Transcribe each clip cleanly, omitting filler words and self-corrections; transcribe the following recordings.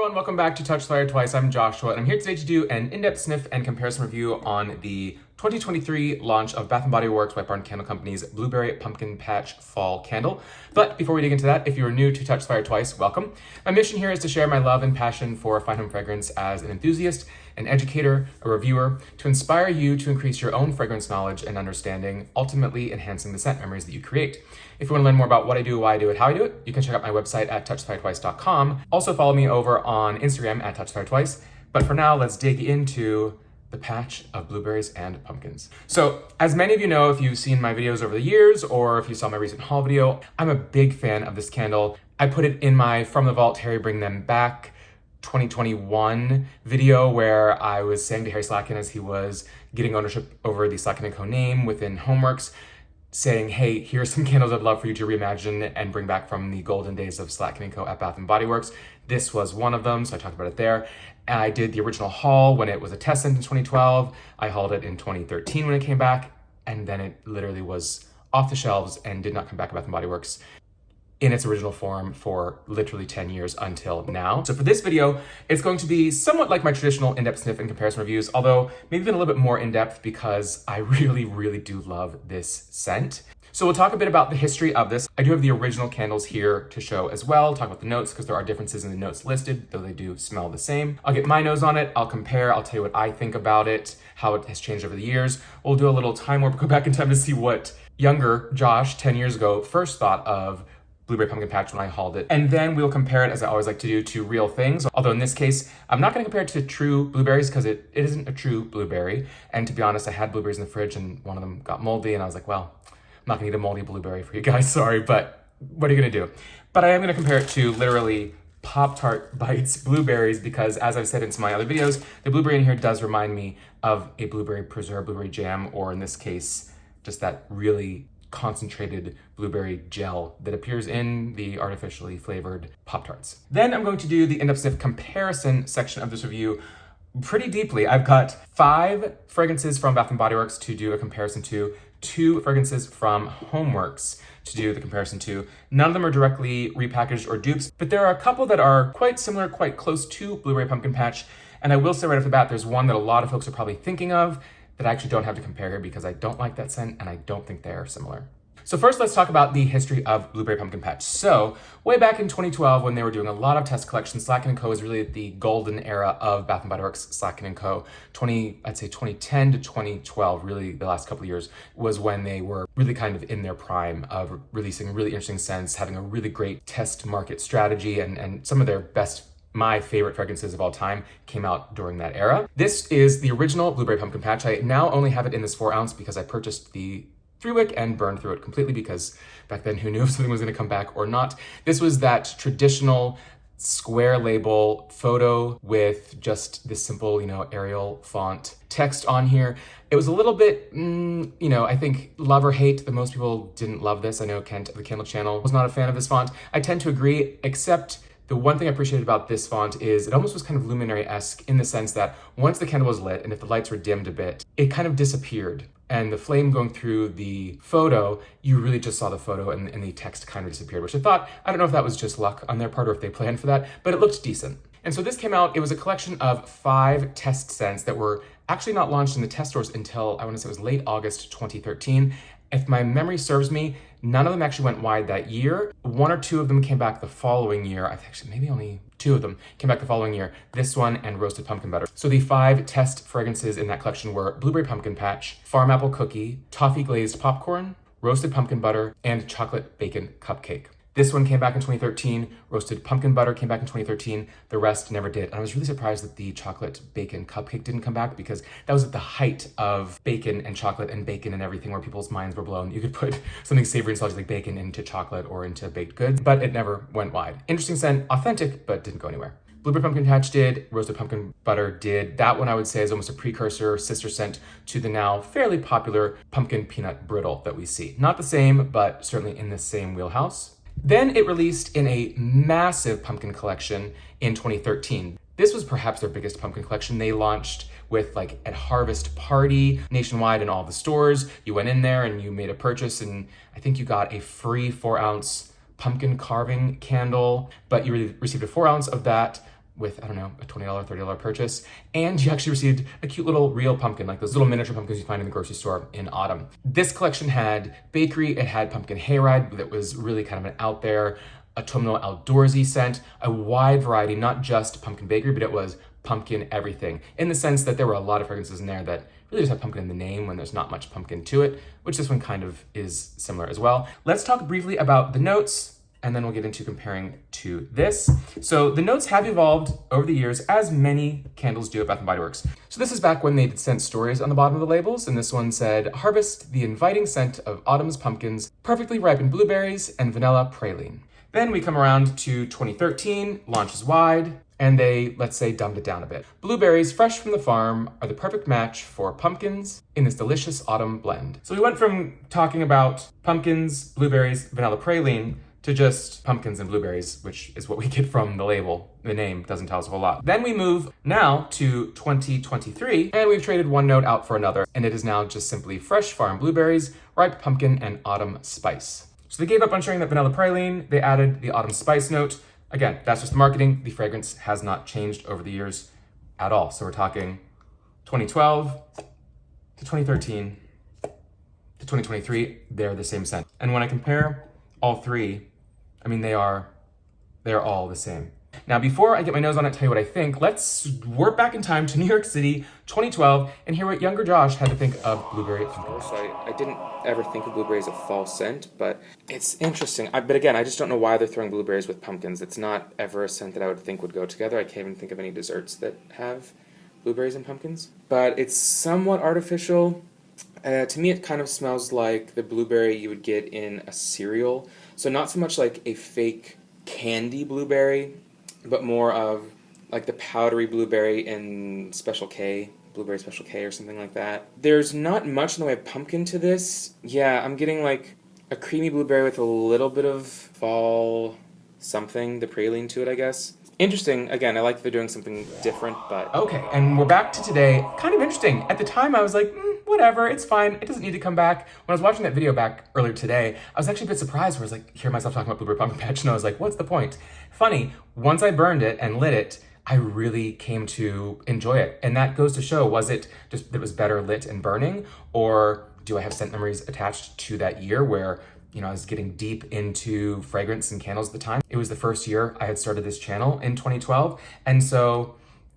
and welcome back to Touch the Fire Twice. I'm Joshua, and I'm here today to do an in-depth sniff and comparison review on the 2023 launch of Bath & Body Works White Barn Candle Company's Blueberry Pumpkin Patch Fall Candle. But before we dig into that, if you are new to Touch the Fire Twice, welcome. My mission here is to share my love and passion for fine home fragrance as an enthusiast, an educator, a reviewer, to inspire you to increase your own fragrance knowledge and understanding, ultimately enhancing the scent memories that you create. If you want to learn more about what I do, why I do it, how I do it, you can check out my website at TouchTheFireTwice.com. Also follow me over on Instagram at TouchTheFireTwice. But for now, let's dig into the patch of blueberries and pumpkins. So, as many of you know, if you've seen my videos over the years, or if you saw my recent haul video, I'm a big fan of this candle. I put it in my From the Vault Harry Bring Them Back 2021 video where I was saying to Harry Slacken as he was getting ownership over the Slacken & Co. name within HomeWorx, saying, hey, here's some candles I'd love for you to reimagine and bring back from the golden days of Slacken & Co. at Bath & Body Works. This was one of them, so I talked about it there. I did the original haul when it was a test scent in 2012. I hauled it in 2013 when it came back, and then it literally was off the shelves and did not come back at Bath & Body Works in its original form for literally 10 years until now. So for this video, it's going to be somewhat like my traditional in-depth sniff and comparison reviews, although maybe even a little bit more in-depth because I really do love this scent. So we'll talk a bit about the history of this. I do have the original candles here to show as well, talk about the notes because there are differences in the notes listed, though they do smell the same. I'll get my nose on it, I'll compare, I'll tell you what I think about it, how it has changed over the years. We'll do a little time warp, go back in time to see what younger Josh 10 years ago first thought of Blueberry Pumpkin Patch when I hauled it. And then we'll compare it, as I always like to do, to real things. Although in this case, I'm not gonna compare it to true blueberries because it isn't a true blueberry. And to be honest, I had blueberries in the fridge and one of them got moldy and I was like, well, I'm not gonna eat a moldy blueberry for you guys, sorry, but what are you gonna do? But I am gonna compare it to literally Pop-Tart Bites blueberries because, as I've said in some of my other videos, the blueberry in here does remind me of a blueberry preserve, blueberry jam, or in this case, just that really concentrated blueberry gel that appears in the artificially flavored Pop-Tarts. Then I'm going to do the in-depth sniff comparison section of this review pretty deeply. I've got 5 fragrances from Bath & Body Works to do a comparison to, 2 fragrances from HomeWorx to do the comparison to. None of them are directly repackaged or dupes, but there are a couple that are quite similar, quite close to Blueberry Pumpkin Patch. And I will say right off the bat, there's one that a lot of folks are probably thinking of that I actually don't have to compare here because I don't like that scent and I don't think they are similar. So first, let's talk about the history of Blueberry Pumpkin Patch. So way back in 2012, when they were doing a lot of test collections, Slacken & Co. was really the golden era of Bath & Body Works, Slacken & Co. I'd say 2010 to 2012, really the last couple of years, was when they were really kind of in their prime of releasing really interesting scents, having a really great test market strategy, and some of their best, my favorite fragrances of all time came out during that era. This is the original Blueberry Pumpkin Patch. I now only have it in this 4 ounce because I purchased the 3-wick and burned through it completely because back then who knew if something was gonna come back or not. This was that traditional square label photo with just this simple, Arial font text on here. It was a little bit, I think love or hate, that most people didn't love this. I know Kent of the Candle Channel was not a fan of this font. I tend to agree, except the one thing I appreciated about this font is it almost was kind of luminary-esque in the sense that once the candle was lit and if the lights were dimmed a bit, it kind of disappeared. And the flame going through the photo, you really just saw the photo and the text kind of disappeared, which I don't know if that was just luck on their part or if they planned for that, but it looked decent. And so this came out, it was a collection of 5 test scents that were actually not launched in the test stores until, I want to say it was late August 2013. If my memory serves me, none of them actually went wide that year. 1 or 2 of them came back the following year. I think actually maybe only 2 of them came back the following year. This one and Roasted Pumpkin Butter. So the 5 test fragrances in that collection were Blueberry Pumpkin Patch, Farm Apple Cookie, Toffee Glazed Popcorn, Roasted Pumpkin Butter, and Chocolate Bacon Cupcake. This one came back in 2013. Roasted Pumpkin Butter came back in 2013. The rest never did. And I was really surprised that the Chocolate Bacon Cupcake didn't come back because that was at the height of bacon and chocolate and bacon and everything where people's minds were blown. You could put something savory and salty like bacon into chocolate or into baked goods, but it never went wide. Interesting scent, authentic, but didn't go anywhere. Blueberry Pumpkin Patch did, Roasted Pumpkin Butter did. That one I would say is almost a precursor, sister scent to the now fairly popular Pumpkin Peanut Brittle that we see. Not the same, but certainly in the same wheelhouse. Then it released in a massive pumpkin collection in 2013. This was perhaps their biggest pumpkin collection. They launched with at Harvest Party nationwide in all the stores. You went in there and you made a purchase and I think you got a free 4 ounce pumpkin carving candle, but you received a 4 ounce of that with, I don't know, a $20, $30 purchase. And you actually received a cute little real pumpkin, like those little miniature pumpkins you find in the grocery store in autumn. This collection had bakery, it had pumpkin hayride that was really kind of an out there, autumnal outdoorsy scent, a wide variety, not just pumpkin bakery, but it was pumpkin everything, in the sense that there were a lot of fragrances in there that really just have pumpkin in the name when there's not much pumpkin to it, which this one kind of is similar as well. Let's talk briefly about the notes, and then we'll get into comparing to this. So the notes have evolved over the years, as many candles do at Bath & Body Works. So this is back when they'd sent stories on the bottom of the labels, and this one said, harvest the inviting scent of autumn's pumpkins, perfectly ripened blueberries, and vanilla praline. Then we come around to 2013, launches wide, and they, let's say, dumbed it down a bit. Blueberries fresh from the farm are the perfect match for pumpkins in this delicious autumn blend. So we went from talking about pumpkins, blueberries, vanilla praline, to just pumpkins and blueberries, which is what we get from the label. The name doesn't tell us a whole lot. Then we move now to 2023, and we've traded one note out for another, and it is now just simply fresh farm blueberries, ripe pumpkin, and autumn spice. So they gave up on sharing that vanilla praline, they added the autumn spice note. Again, that's just the marketing. The fragrance has not changed over the years at all. So we're talking 2012 to 2013 to 2023, they're the same scent. And when I compare all three, I mean, they are all the same. Now, before I get my nose on it, tell you what I think, let's warp back in time to New York City, 2012, and hear what younger Josh had to think of blueberry pumpkin. So I didn't ever think of blueberry as a fall scent, but it's interesting. But again, I just don't know why they're throwing blueberries with pumpkins. It's not ever a scent that I would think would go together. I can't even think of any desserts that have blueberries and pumpkins. But it's somewhat artificial. To me, it kind of smells like the blueberry you would get in a cereal. So not so much like a fake candy blueberry, but more of like the powdery blueberry in Special K, Blueberry Special K or something like that. There's not much in the way of pumpkin to this. Yeah, I'm getting like a creamy blueberry with a little bit of fall something, the praline to it, I guess. Interesting. Again, I like that they're doing something different, but... Okay, and we're back to today. Kind of interesting. At the time, I was like, whatever, it's fine. It doesn't need to come back. When I was watching that video back earlier today, I was actually a bit surprised where I was like, hear myself talking about Blueberry Pumpkin Patch, and I was like, what's the point? Funny, once I burned it and lit it, I really came to enjoy it. And that goes to show, was it just that it was better lit and burning, or do I have scent memories attached to that year where, you know, I was getting deep into fragrance and candles at the time? It was the first year I had started this channel in 2012. And so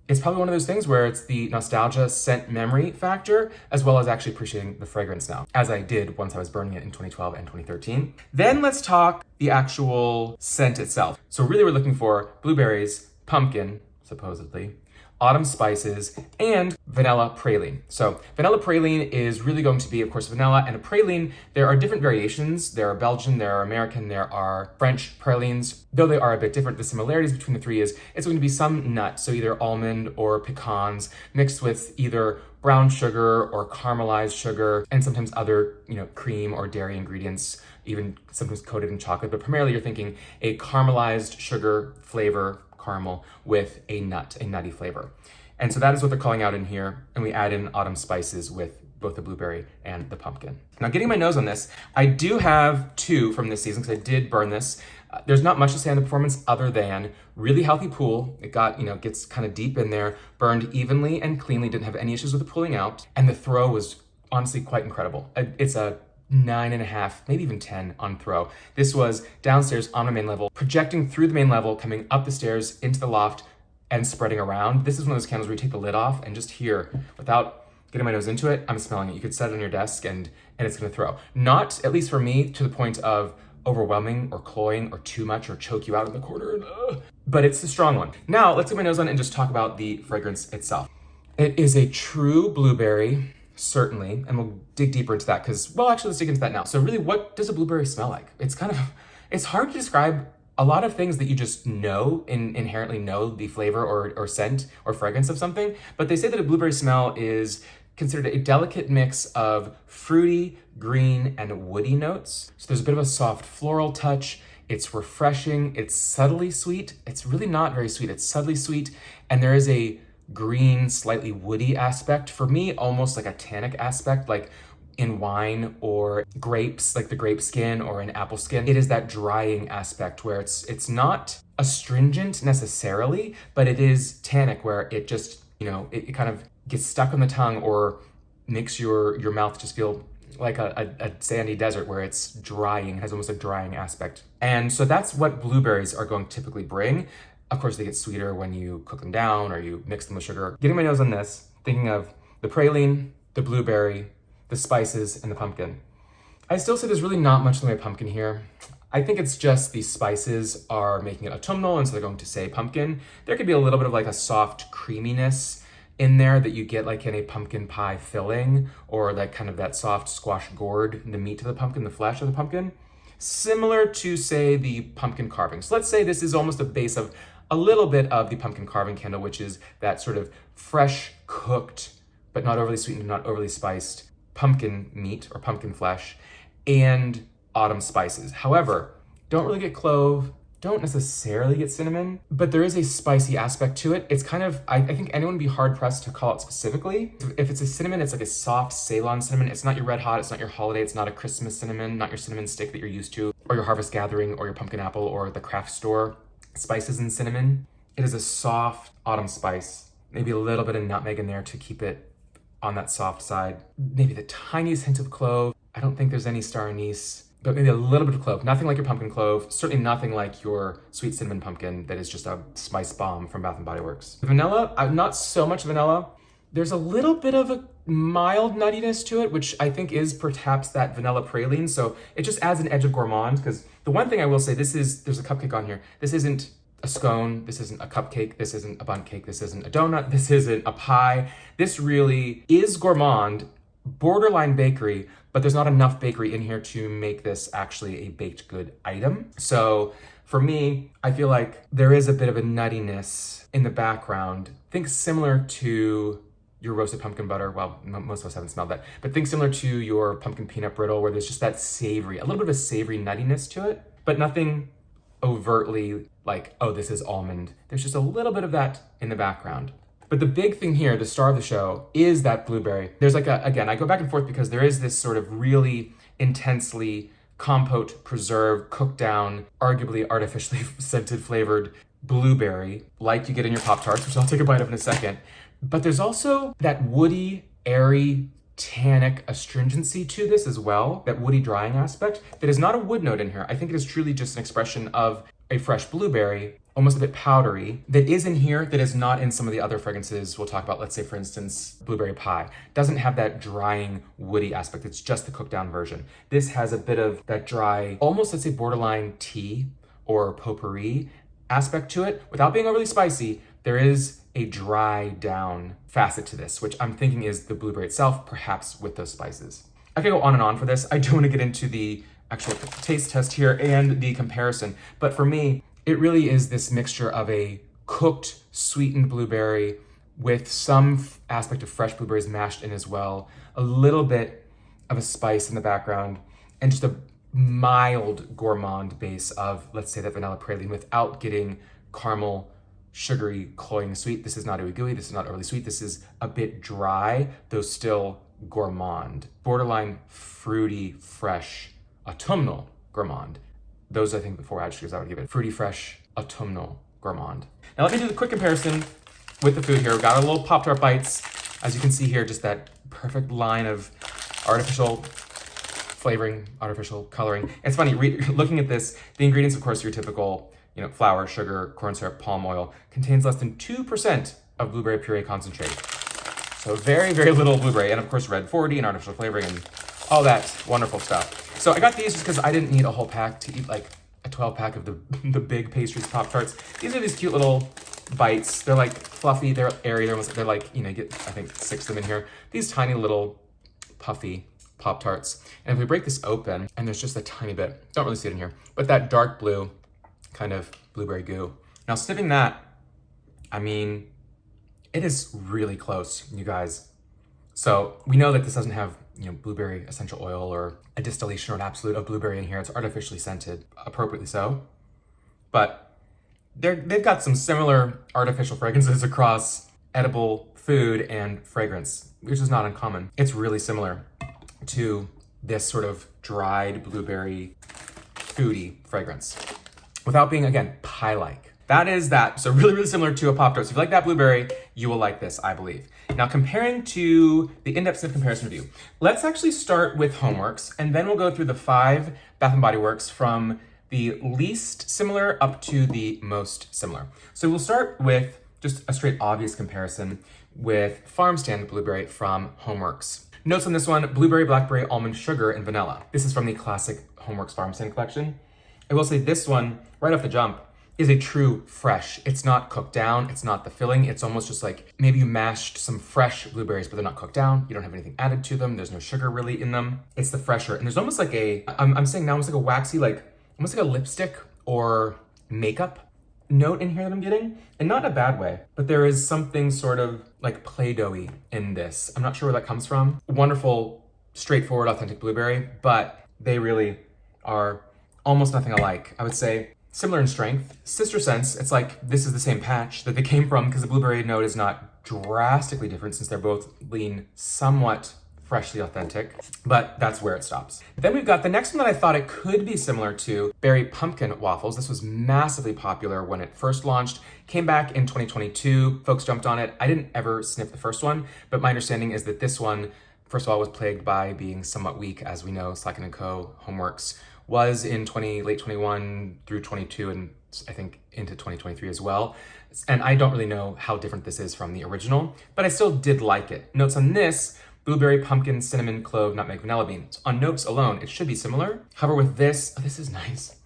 it's probably one of those things where it's the nostalgia scent memory factor, as well as actually appreciating the fragrance now, as I did once I was burning it in 2012 and 2013. Then let's talk the actual scent itself. So really we're looking for blueberries, pumpkin, supposedly, autumn spices, and vanilla praline. So vanilla praline is really going to be, of course, vanilla, and a praline, there are different variations. There are Belgian, there are American, there are French pralines. Though they are a bit different, the similarities between the three is it's going to be some nut, so either almond or pecans, mixed with either brown sugar or caramelized sugar, and sometimes other, cream or dairy ingredients, even sometimes coated in chocolate, but primarily you're thinking a caramelized sugar flavor, caramel, with a nutty flavor. And so that is what they're calling out in here. And we add in autumn spices with both the blueberry and the pumpkin. Now, getting my nose on this, I do have two from this season because I did burn this. There's not much to say on the performance other than really healthy pool. It got, gets kind of deep in there, burned evenly and cleanly, didn't have any issues with the pulling out. And the throw was honestly quite incredible. It's a 9.5, maybe even 10 on throw. This was downstairs on the main level, projecting through the main level, coming up the stairs into the loft and spreading around. This is one of those candles where you take the lid off and just here, without getting my nose into it, I'm smelling it. You could set it on your desk and it's gonna throw. Not, at least for me, to the point of overwhelming or cloying or too much or choke you out in the corner, but it's a strong one. Now, let's get my nose on it and just talk about the fragrance itself. It is a true blueberry, certainly, and we'll dig deeper into that because, well, actually, let's dig into that now. So really, what does a blueberry smell like? It's hard to describe a lot of things that you just inherently know the flavor or scent or fragrance of something, but they say that a blueberry smell is considered a delicate mix of fruity, green, and woody notes. So there's a bit of a soft floral touch. It's refreshing. It's subtly sweet. It's really not very sweet. It's subtly sweet, and there is a green, slightly woody aspect. For me, almost like a tannic aspect, like in wine or grapes, like the grape skin or an apple skin. It is that drying aspect where it's not astringent necessarily, but it is tannic where it just, it kind of gets stuck on the tongue or makes your mouth just feel like a sandy desert where it's drying, has almost a drying aspect. And so that's what blueberries are going to typically bring. Of course, they get sweeter when you cook them down or you mix them with sugar. Getting my nose on this, thinking of the praline, the blueberry, the spices, and the pumpkin. I still say there's really not much in the way of pumpkin here. I think it's just these spices are making it autumnal, and so they're going to say pumpkin. There could be a little bit of like a soft creaminess in there that you get like in a pumpkin pie filling, or like kind of that soft squash gourd, the meat of the pumpkin, the flesh of the pumpkin. Similar to, say, the pumpkin carving. So let's say this is almost a base of a little bit of the pumpkin carving candle, which is that sort of fresh cooked, but not overly sweetened, not overly spiced pumpkin meat or pumpkin flesh and autumn spices. However, don't really get clove, don't necessarily get cinnamon, but there is a spicy aspect to it. It's kind of, I think anyone would be hard pressed to call it specifically. If it's a cinnamon, it's like a soft Ceylon cinnamon. It's not your red hot, it's not your holiday, it's not a Christmas cinnamon, not your cinnamon stick that you're used to, or your harvest gathering, or your pumpkin apple, or the craft store spices and cinnamon. It is a soft autumn spice, maybe a little bit of nutmeg in there to keep it on that soft side. Maybe the tiniest hint of clove. I don't think there's any star anise, but maybe a little bit of clove. Nothing like your pumpkin clove, certainly nothing like your sweet cinnamon pumpkin that is just a spice bomb from Bath & Body Works. Vanilla, not so much vanilla. There's a little bit of a mild nuttiness to it, which I think is perhaps that vanilla praline. So it just adds an edge of gourmand, because the one thing I will say, there's a cupcake on here. This isn't a scone, this isn't a cupcake, this isn't a bundt cake, this isn't a donut, this isn't a pie. This really is gourmand, borderline bakery, but there's not enough bakery in here to make this actually a baked good item. So for me, I feel like there is a bit of a nuttiness in the background. Think similar to your roasted pumpkin butter. Well, most of us haven't smelled that, but think similar to your pumpkin peanut brittle, where there's just that savory, a little bit of a savory nuttiness to it, but nothing overtly like, oh, this is almond. There's just a little bit of that in the background. But the big thing here, the star of the show, is that blueberry. There's like again, I go back and forth because there is this sort of really intensely compote, preserved, cooked down, arguably artificially scented flavored blueberry, like you get in your Pop-Tarts, which I'll take a bite of in a second. But there's also that woody, airy, tannic astringency to this as well, that woody drying aspect, that is not a wood note in here. I think it is truly just an expression of a fresh blueberry, almost a bit powdery, that is in here that is not in some of the other fragrances we'll talk about. Let's say, for instance, blueberry pie. Doesn't have that drying, woody aspect. It's just the cooked down version. This has a bit of that dry, almost, let's say, borderline tea or potpourri aspect to it. Without being overly spicy, there is a dry down facet to this, which I'm thinking is the blueberry itself, perhaps with those spices. I could go on and on for this. I do want to get into the actual taste test here and the comparison, but for me, it really is this mixture of a cooked, sweetened blueberry with some aspect of fresh blueberries mashed in as well, a little bit of a spice in the background, and just a mild gourmand base of, let's say, that vanilla praline without getting caramel, sugary, cloying sweet. This is not ooey gooey, this is not overly sweet, this is a bit dry, though still gourmand. Borderline fruity, fresh, autumnal gourmand. Those, I think, the 4 adjectives I would give it. Fruity, fresh, autumnal gourmand. Now let me do the quick comparison with the food here. We've got our little Pop-Tart bites. As you can see here, just that perfect line of artificial flavoring, artificial coloring. It's funny, looking at this, the ingredients, of course, your typical, flour, sugar, corn syrup, palm oil, contains less than 2% of blueberry puree concentrate. So very, very little blueberry, and of course red 40 and artificial flavoring and all that wonderful stuff. So I got these just because I didn't need a whole pack to eat like a 12 pack of the big pastries Pop-Tarts. These are these cute little bites. They're like fluffy, they're airy, they're like, you get, I think, 6 of them in here. These tiny little puffy Pop-Tarts. And if we break this open, and there's just a tiny bit, don't really see it in here, but that dark blue kind of blueberry goo. Now sniffing that, I mean, it is really close, you guys. So we know that this doesn't have, blueberry essential oil or a distillation or an absolute of blueberry in here. It's artificially scented, appropriately so. But they've got some similar artificial fragrances across edible food and fragrance, which is not uncommon. It's really similar. to this sort of dried blueberry foodie fragrance without being, again, pie-like. That is that. So really, really similar to a Pop-Tart. So if you like that blueberry, you will like this, I believe. Now, comparing to the in-depth sniff comparison review, let's actually start with HomeWorx, and then we'll go through the 5 Bath & Body Works from the least similar up to the most similar. So we'll start with just a straight obvious comparison with Farmstand Blueberry from HomeWorx. Notes on this one: blueberry, blackberry, almond, sugar, and vanilla. This is from the classic HomeWorx Farmstand collection. I will say this one, right off the jump, is a true fresh. It's not cooked down, it's not the filling, it's almost just like maybe you mashed some fresh blueberries, but they're not cooked down, you don't have anything added to them, there's no sugar really in them. It's the fresher, and there's almost like I'm saying now almost like a waxy, like almost like a lipstick or makeup note in here that I'm getting, and not in a bad way, but there is something sort of like Play-Doh-y in this. I'm not sure where that comes from. Wonderful, straightforward, authentic blueberry, but they really are almost nothing alike. I would say similar in strength. Sister scents, it's like this is the same patch that they came from, because the blueberry note is not drastically different since they're both lean somewhat freshly authentic, but that's where it stops. Then we've got the next one that I thought it could be similar to, Berry Pumpkin Waffles. This was massively popular when it first launched, came back in 2022, folks jumped on it. I didn't ever sniff the first one, but my understanding is that this one, first of all, was plagued by being somewhat weak, as we know, Slacken & Co., HomeWorx, was in late 21 through 22, and I think into 2023 as well. And I don't really know how different this is from the original, but I still did like it. Notes on this: blueberry, pumpkin, cinnamon, clove, nutmeg, vanilla bean. So on notes alone, it should be similar. However, with this, this is nice.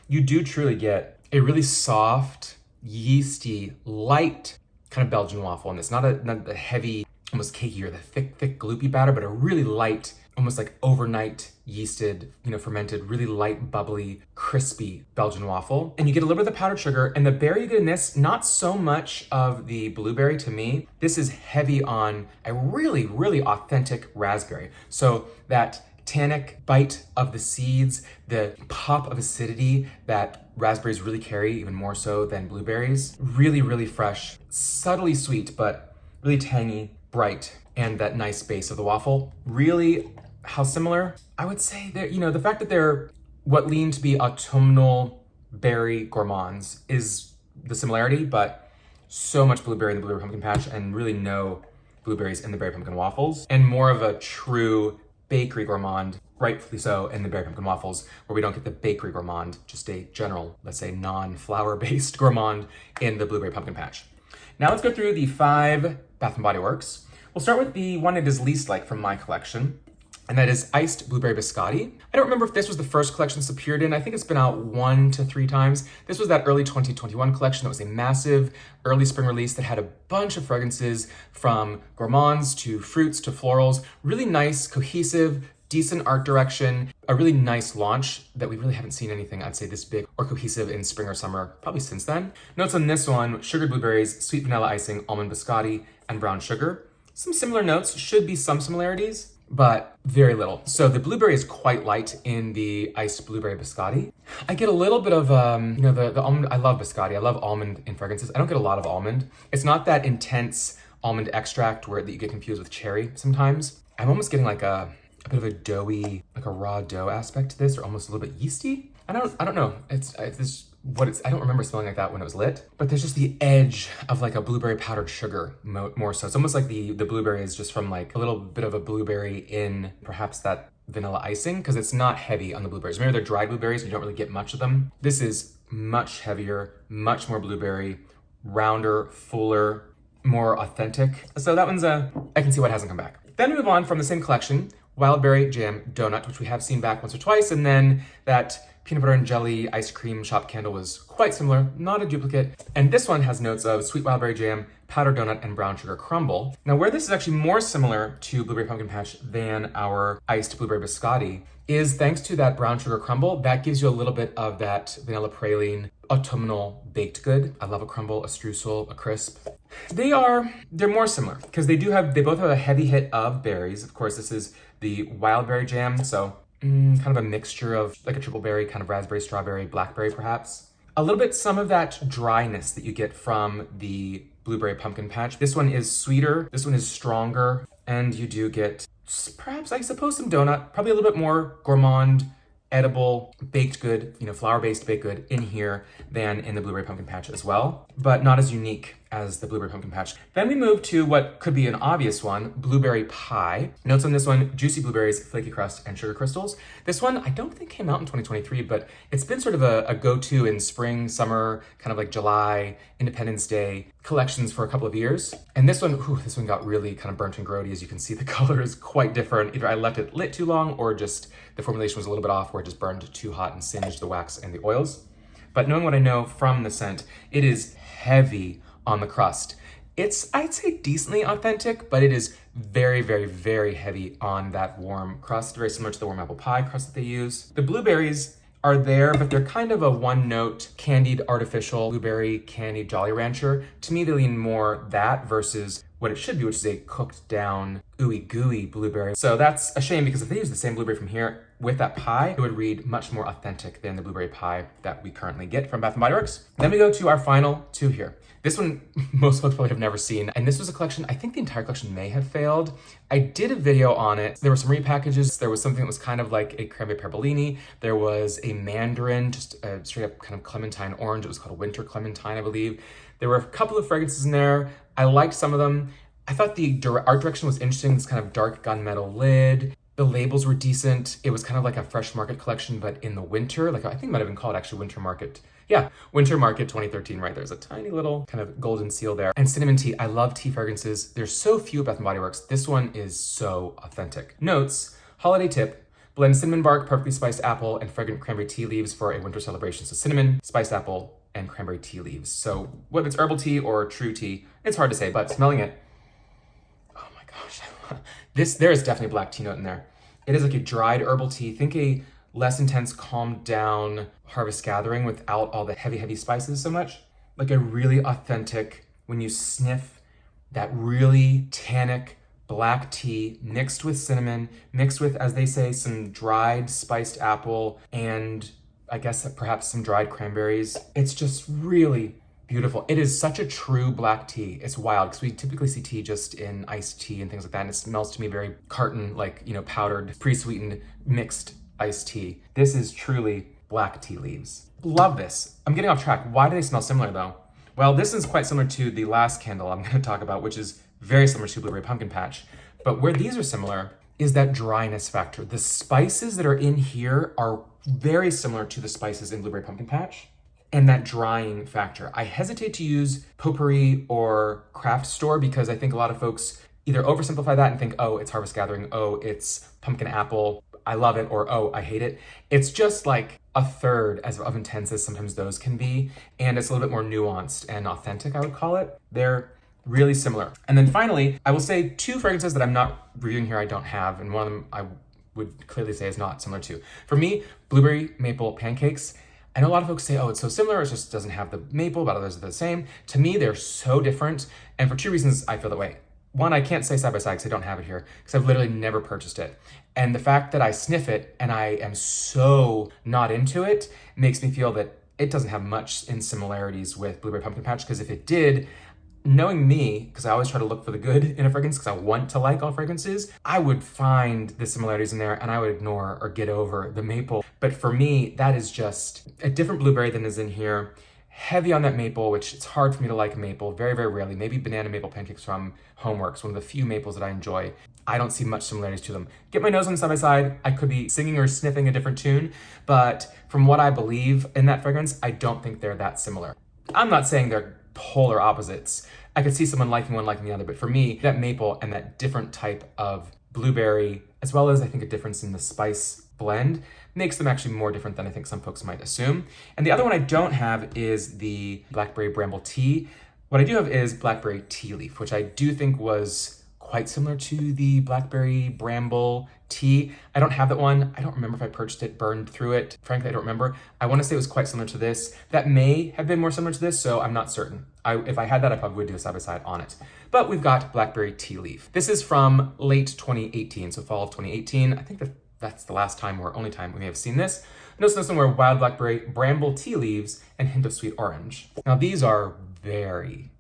You do truly get a really soft, yeasty, light kind of Belgian waffle. And it's not a heavy, almost cakey or the thick, gloopy batter, but a really light, almost like overnight yeasted, fermented, really light, bubbly, crispy Belgian waffle. And you get a little bit of the powdered sugar, and the berry you get in this, not so much of the blueberry to me. This is heavy on a really, really authentic raspberry. So that tannic bite of the seeds, the pop of acidity that raspberries really carry, even more so than blueberries. Really, really fresh, subtly sweet, but really tangy, bright, and that nice base of the waffle. Really, how similar? I would say that, the fact that they're what lean to be autumnal berry gourmands is the similarity, but so much blueberry in the blueberry pumpkin patch and really no blueberries in the berry pumpkin waffles, and more of a true bakery gourmand, rightfully so, in the berry pumpkin waffles, where we don't get the bakery gourmand, just a general, let's say, non-flour based gourmand in the blueberry pumpkin patch. Now let's go through the 5 Bath & Body Works. We'll start with the one it is least like from my collection, and that is Iced Blueberry Biscotti. I don't remember if this was the first collection this appeared in. I think it's been out 1 to 3 times. This was that early 2021 collection that was a massive early spring release that had a bunch of fragrances from gourmands to fruits to florals. Really nice, cohesive, decent art direction, a really nice launch that we really haven't seen anything, I'd say, this big or cohesive in spring or summer, probably since then. Notes on this one: sugared blueberries, sweet vanilla icing, almond biscotti, and brown sugar. Some similar notes, should be some similarities, but very little. So the blueberry is quite light in the iced blueberry biscotti. I get a little bit of, the almond. I love biscotti. I love almond in fragrances. I don't get a lot of almond. It's not that intense almond extract that you get confused with cherry sometimes. I'm almost getting like a bit of a doughy, like a raw dough aspect to this, or almost a little bit yeasty. I don't know. I don't remember smelling like that when it was lit, but there's just the edge of like a blueberry powdered sugar more so. It's almost like the blueberry is just from like a little bit of a blueberry in perhaps that vanilla icing, because it's not heavy on the blueberries. Maybe they're dried blueberries and you don't really get much of them. This is much heavier, much more blueberry, rounder, fuller, more authentic. So that one's I can see why it hasn't come back. Then we move on from the same collection, Wildberry Jam Donut, which we have seen back once or twice, and then that peanut butter and jelly ice cream shop candle was quite similar, not a duplicate. And this one has notes of sweet wildberry jam, powdered donut, and brown sugar crumble. Now, where this is actually more similar to Blueberry Pumpkin Patch than our iced blueberry biscotti is thanks to that brown sugar crumble. That gives you a little bit of that vanilla praline autumnal baked good. I love a crumble, a streusel, a crisp. They're more similar because they both have a heavy hit of berries. Of course, this is the wildberry jam, so kind of a mixture of like a triple berry, kind of raspberry, strawberry, blackberry perhaps. A little bit some of that dryness that you get from the blueberry pumpkin patch. This one is sweeter, this one is stronger, and you do get perhaps, I suppose, some donut, probably a little bit more gourmand, edible, baked good, flour-based baked good in here than in the Blueberry Pumpkin Patch as well, but not as unique as the Blueberry Pumpkin Patch. Then we move to what could be an obvious one, blueberry pie. Notes on this one, juicy blueberries, flaky crust, and sugar crystals. This one I don't think came out in 2023, but it's been sort of a go-to in spring, summer, kind of like July, Independence Day collections for a couple of years. And this one got really kind of burnt and grody. As you can see, the color is quite different. Either I left it lit too long or just the formulation was a little bit off where it just burned too hot and singed the wax and the oils. But knowing what I know from the scent, it is heavy on the crust. It's, I'd say, decently authentic, but it is very, very, very heavy on that warm crust, very similar to the warm apple pie crust that they use. The blueberries are there, but they're kind of a one-note candied artificial blueberry candied Jolly Rancher. To me, they lean more that versus what it should be, which is a cooked down, ooey gooey blueberry. So that's a shame, because if they use the same blueberry from here with that pie, it would read much more authentic than the blueberry pie that we currently get from Bath & Body Works. Then we go to our final two here. This one, most folks probably have never seen, and this was a collection, I think the entire collection may have failed. I did a video on it. There were some repackages. There was something that was kind of like a cranberry pear Bellini. There was a mandarin, just a straight up kind of clementine orange. It was called a winter clementine, I believe. There were a couple of fragrances in there. I liked some of them. I thought the art direction was interesting, this kind of dark gunmetal lid. The labels were decent. It was kind of like a fresh market collection, but in the winter, like I think it might have been called actually Winter Market. Yeah, Winter Market 2013, right? There's a tiny little kind of golden seal there. And cinnamon tea, I love tea fragrances. There's so few at Bath & Body Works. This one is so authentic. Notes, holiday tip, blend cinnamon bark, perfectly spiced apple, and fragrant cranberry tea leaves for a winter celebration. So cinnamon, spiced apple, and cranberry tea leaves. So whether it's herbal tea or true tea, it's hard to say, but smelling it, oh my gosh. There is definitely a black tea note in there. It is like a dried herbal tea. Think a less intense, calmed down Harvest Gathering without all the heavy spices so much. Like a really authentic, when you sniff that really tannic black tea mixed with cinnamon, mixed with, as they say, some dried spiced apple, and I guess perhaps some dried cranberries. It's just really beautiful. It is such a true black tea. It's wild, because we typically see tea just in iced tea and things like that, and it smells to me very carton, like, powdered, pre-sweetened, mixed iced tea. This is truly black tea leaves. Love this. I'm getting off track. Why do they smell similar though? Well, this is quite similar to the last candle I'm going to talk about, which is very similar to Blueberry Pumpkin Patch. But where these are similar is that dryness factor. The spices that are in here are very similar to the spices in Blueberry Pumpkin Patch, and that drying factor. I hesitate to use potpourri or craft store because I think a lot of folks either oversimplify that and think, oh, it's Harvest Gathering, oh, it's pumpkin apple, I love it, or oh, I hate it. It's just like a third as of intense as sometimes those can be, and it's a little bit more nuanced and authentic, I would call it. They're really similar. And then finally, I will say two fragrances that I'm not reviewing here I don't have, and one of them I would clearly say is not similar to. For me, Blueberry Maple Pancakes. I know a lot of folks say, oh, it's so similar, it just doesn't have the maple, but others are the same. To me, they're so different, and for two reasons I feel that way. One, I can't say side by side because I don't have it here, because I've literally never purchased it. And the fact that I sniff it and I am so not into it makes me feel that it doesn't have much in similarities with Blueberry Pumpkin Patch, because if it did, knowing me, because I always try to look for the good in a fragrance because I want to like all fragrances, I would find the similarities in there and I would ignore or get over the maple. But for me, that is just a different blueberry than is in here. Heavy on that maple, which it's hard for me to like maple, very, very rarely. Maybe banana maple pancakes from HomeWorx, one of the few maples that I enjoy. I don't see much similarities to them. Get my nose on side by side. I could be singing or sniffing a different tune, but from what I believe in that fragrance, I don't think they're that similar. I'm not saying they're polar opposites. I could see someone liking one, liking the other, but for me, that maple and that different type of blueberry, as well as I think a difference in the spice blend, makes them actually more different than I think some folks might assume. And the other one I don't have is the Blackberry Bramble Tea. What I do have is Blackberry Tea Leaf, which I do think was quite similar to the Blackberry Bramble Tea. I don't have that one. I don't remember if I purchased it, burned through it. Frankly, I don't remember. I want to say it was quite similar to this. That may have been more similar to this, so I'm not certain. If I had that, I probably would do a side-by-side on it. But we've got Blackberry Tea Leaf. This is from late 2018, so fall of 2018. I think that's the last time or only time we may have seen this. Notice this one where wild blackberry, bramble tea leaves, and hint of sweet orange. Now these are very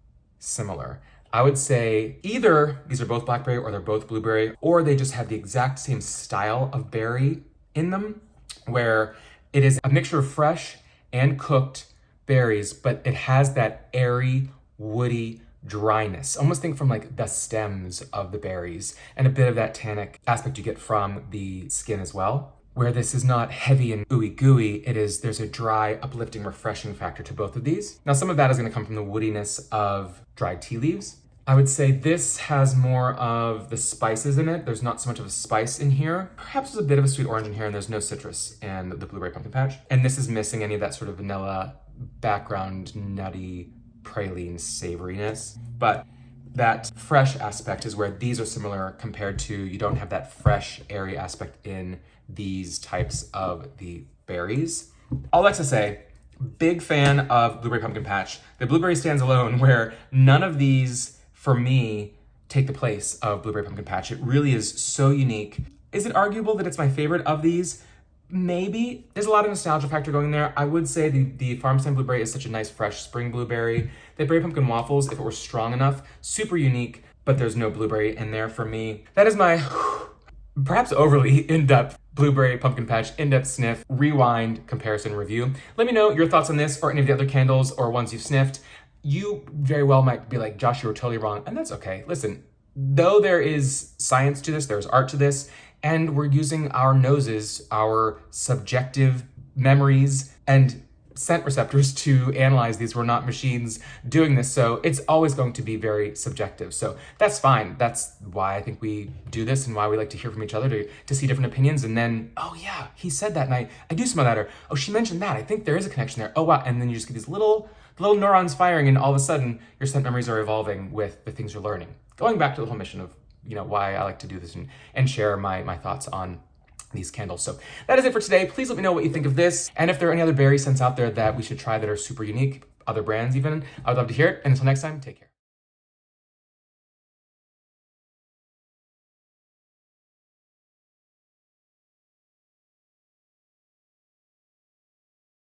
similar. I would say either these are both blackberry or they're both blueberry, or they just have the exact same style of berry in them, where it is a mixture of fresh and cooked berries, but it has that airy, woody dryness. Almost think from like the stems of the berries, and a bit of that tannic aspect you get from the skin as well. Where this is not heavy and ooey gooey, there's a dry, uplifting, refreshing factor to both of these. Now, some of that is gonna come from the woodiness of dried tea leaves. I would say this has more of the spices in it. There's not so much of a spice in here. Perhaps there's a bit of a sweet orange in here, and there's no citrus in the blueberry pumpkin patch. And this is missing any of that sort of vanilla background, nutty, praline savoriness. But that fresh aspect is where these are similar compared to, you don't have that fresh, airy aspect in these types of the berries. All that to say, big fan of blueberry pumpkin patch. The blueberry stands alone, where none of these, for me, take the place of blueberry pumpkin patch. It really is so unique. Is it arguable that it's my favorite of these? Maybe. There's a lot of nostalgia factor going there. I would say the Farmstand blueberry is such a nice fresh spring blueberry. The berry pumpkin waffles, if it were strong enough, super unique, but there's no blueberry in there for me. That is my perhaps overly in-depth blueberry pumpkin patch in-depth sniff, rewind, comparison review. Let me know your thoughts on this or any of the other candles or ones you've sniffed. You very well might be like, Josh, you were totally wrong, and that's okay. Listen, though there is science to this, there's art to this, and we're using our noses, our subjective memories, and scent receptors to analyze these. We're not machines doing this, so it's always going to be very subjective. So that's fine. That's why I think we do this and why we like to hear from each other, to see different opinions. And then, oh yeah, he said that, and I do smell that, or oh, she mentioned that. I think there is a connection there. Oh wow, and then you just get these little neurons firing, and all of a sudden your scent memories are evolving with the things you're learning. Going back to the whole mission of, why I like to do this and share my thoughts on these candles. So that is it for today. Please let me know what you think of this, and if there are any other berry scents out there that we should try that are super unique, other brands even, I would love to hear it. And until next time, take care.